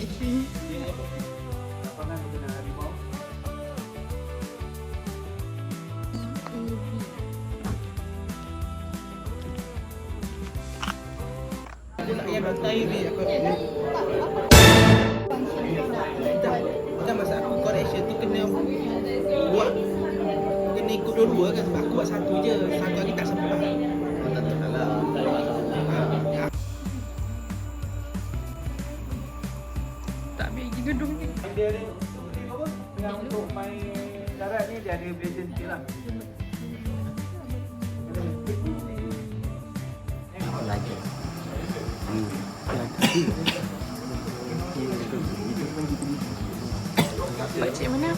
Lapangan benar harimau. Yang betai ni aku. Kita masa aku correction tu kena buat kena ikut dua-dua kan sebab aku buat satu je. Satu lagi tak sempat. Tak salah. Tak ambil lagi gedung ni. Dia ni apa? Yang untuk main darat ni dia ada version sikit lah. Lagi. Pakcik mana?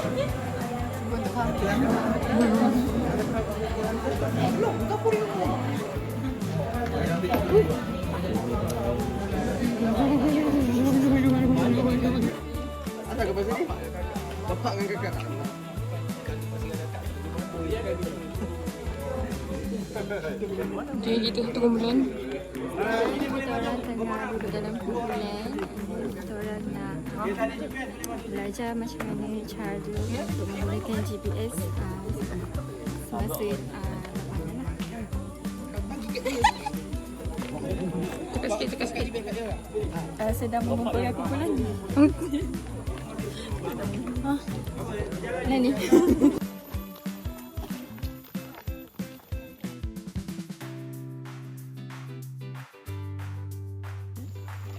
Asal ke pasal ni? Bapak dengan kakak. Jadi kita satu kumpulan. Kita orang tengah duduk dalam kumpulan. Kita orang nak belajar macam mana cara untuk menggunakan GPS semasa lapangan lah. Tekan sikit. Sedang mengumpulkan kumpulan. Nah ni.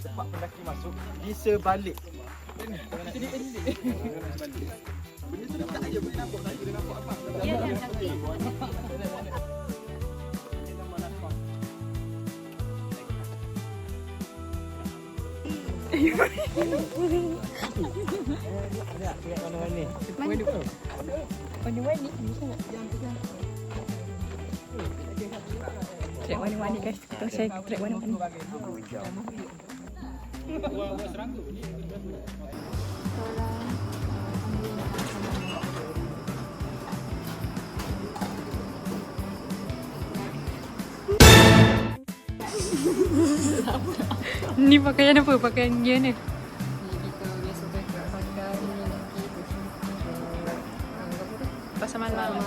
Sepak pendaki masuk bisa balik. Benda tu tak aja boleh nampak saja dia nampak apa. Ya, tapi Trek warna-warni guys. Kita share trek warna-warni. Ni pakaian apa? Pakaian dia ni. kita biasa pakai ni lagi Pasal malam.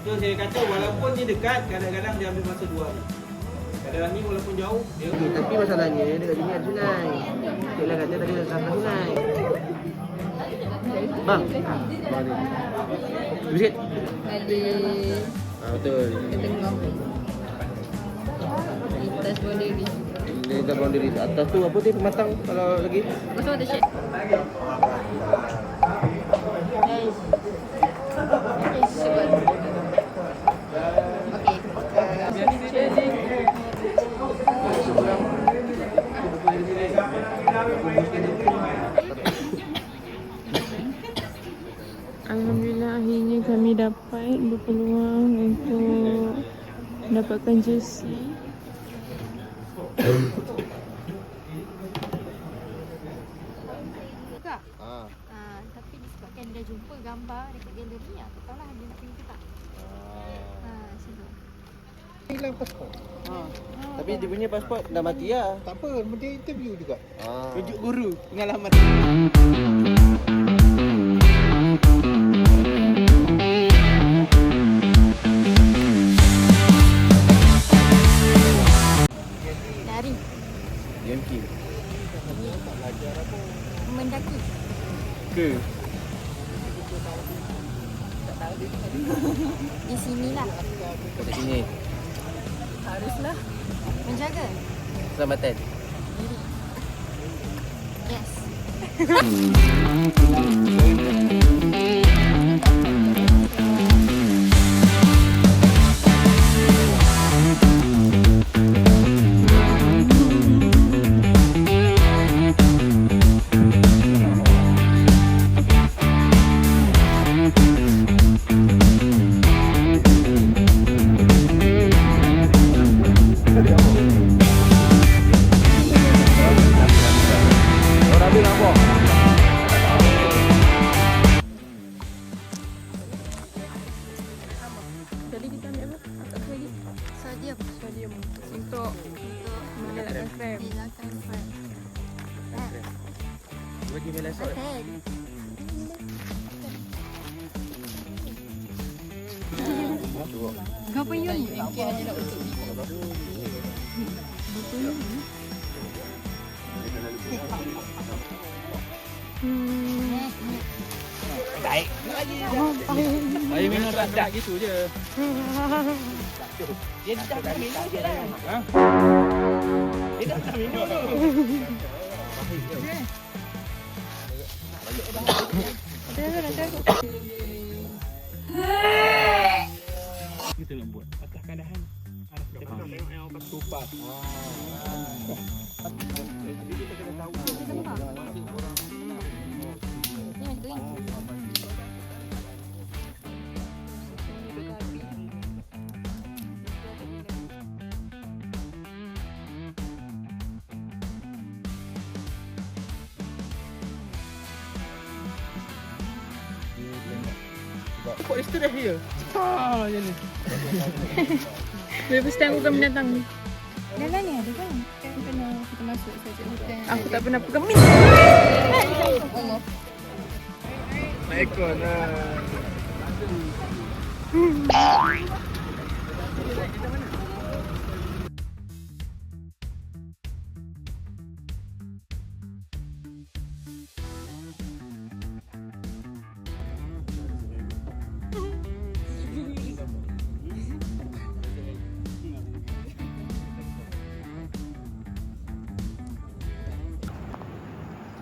So saya kata walaupun dia dekat, kadang-kadang dia ambil masa 2 hari. Kadang-kadang ni walaupun jauh, dia Tapi masalahnya dekat sini ada sungai. Cik lah kata tadi ada sampai sungai. Bang. Sikit. ada Betul. ke tengah lintas boundary. Dia dah boundary atas tu apa tu pematang kalau lagi. Masuk ada shade. Sebab Alhamdulillah akhirnya kami dapat berpeluang untuk mendapatkan jersey. buka. Tapi disebabkan dia dah jumpa gambar dekat galeri, tak tahulah dia nak pergi ke tak. Macam tu. hilang pasport. Tapi dia punya pasport dah mati lah. Tak apa, dia interview juga. Ah. Rujuk guru pengalaman. Lari, DMK. mendaki. Ke? Di sinilah. Kat sini. Haruslah menjaga Keselamatan. diri. Yes. krem. Silakan Fran. Bagi Mela salt. Makan. Berapa yun? Mungkin hanya nak untuk Baik. Air minum tak gitu je. Dia dah minum je lah. Ha? Dia dah minum tu. Kita nak buat atas keadaan. Tengok yang orang tupas. Jadi kita kena tahu. Kok isteri dah dia? Cepat je ni. Dia first time bukan binatang ni. Dalam ni ada kan? Kan kena kita masuk saja hutan. Aku tak pernah pegang min. Allah. Ekor lah.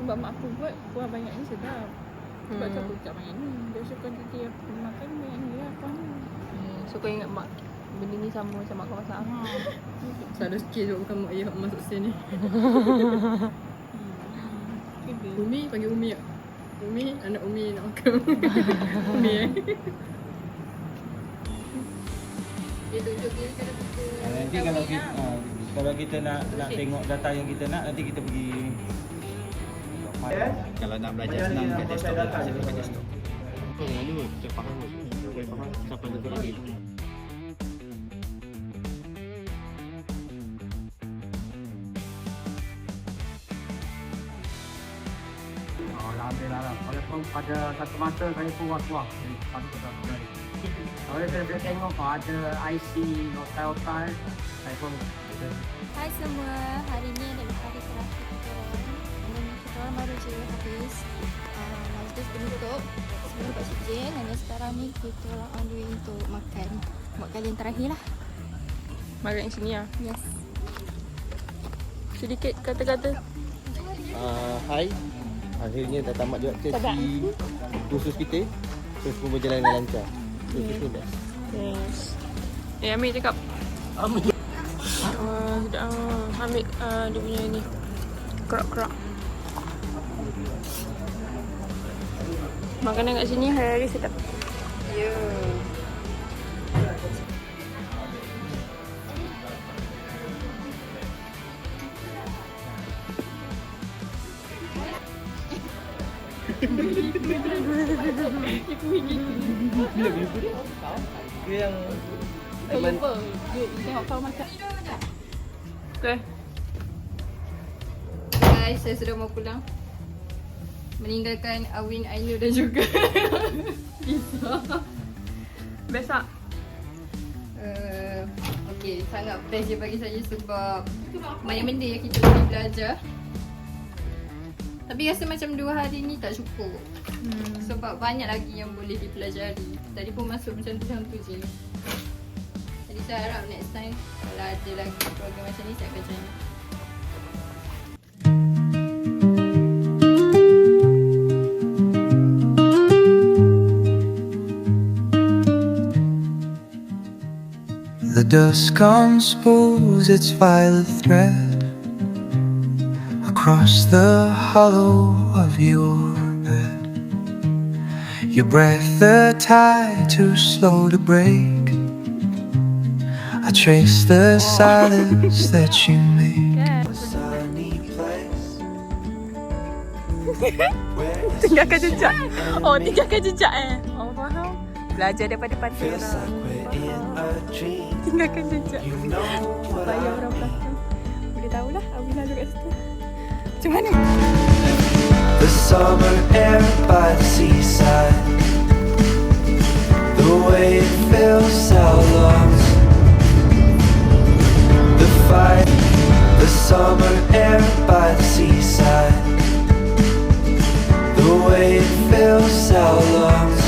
Sebab mak aku buat kuah banyak ni sedap. Sebab tu aku tak banyak ni. Dia suka nanti aku makan banyak ni lah kuah ni. So kau ingat mak benda ni sama macam mak kau masak. Ada skill juga bukan mak ayah masuk sini. Umi panggil Umi tak? Umi, anak Umi nak makan. Umi Dia tunjuk dia cara kita. Nanti kalau kita nak tengok data yang kita nak, nanti kita pergi. Kalau nak belajar senang kat desktop lah, saya pakai desktop. Kau mana pun, saya faham pun. Saya faham siapa betul lagi. Alhamdulillah lah. Walaupun pada satu masa saya pun was-was. Kalau saya boleh tengok ada IC, hotel-hotel, saya pun Hai semua, hari ni adalah hari terakhir kita orang. Dan kita orang baru je habis majlis penutup sebelum buat sijil. Dan sekarang ni kita orang on the way untuk makan. Buat kali yang terakhir lah. Makan kat sini lah. Yes. Sedikit kata-kata. Hai. Akhirnya dah tamat juga sesi khusus kita. Terus pun berjalan dengan lancar. Itu best. Yes. Ambil cakap. Ambil. Sudah ambil dia punya ni. Kerak-kerak. Makanan kat sini hari-hari sedap. Ya. Dia yang Aiman. Dia tengok kau masak. Okay. Guys, saya sudah mau pulang. Meninggalkan Awin, Ainur dan juga Lisa. Best tak? Okay, sangat best je bagi saya sebab banyak benda yang kita boleh belajar. Tapi rasa macam 2 hari ni tak cukup. Sebab banyak lagi yang boleh dipelajari. Tadi pun masuk macam tu je. Jadi saya harap next time kalau ada lagi program macam ni saya akan join. The dusk unspools its violet thread across the hollow of your bed. Your breath the tide too slow to break. I trace the silence that you make. Tinggalkan jejak. Oh, tinggalkan jejak Oh, faham. Belajar daripada pantai orang. Tinggalkan jejak. Supaya orang belakang boleh tahulah Awin kat situ. Macam mana? The summer air by the seaside, the way it fills our lungs, the fight, the summer air by the seaside, the way it fills our lungs,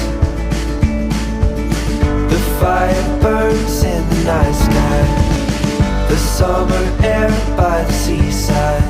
the fire burns in the night sky, the summer air by the seaside,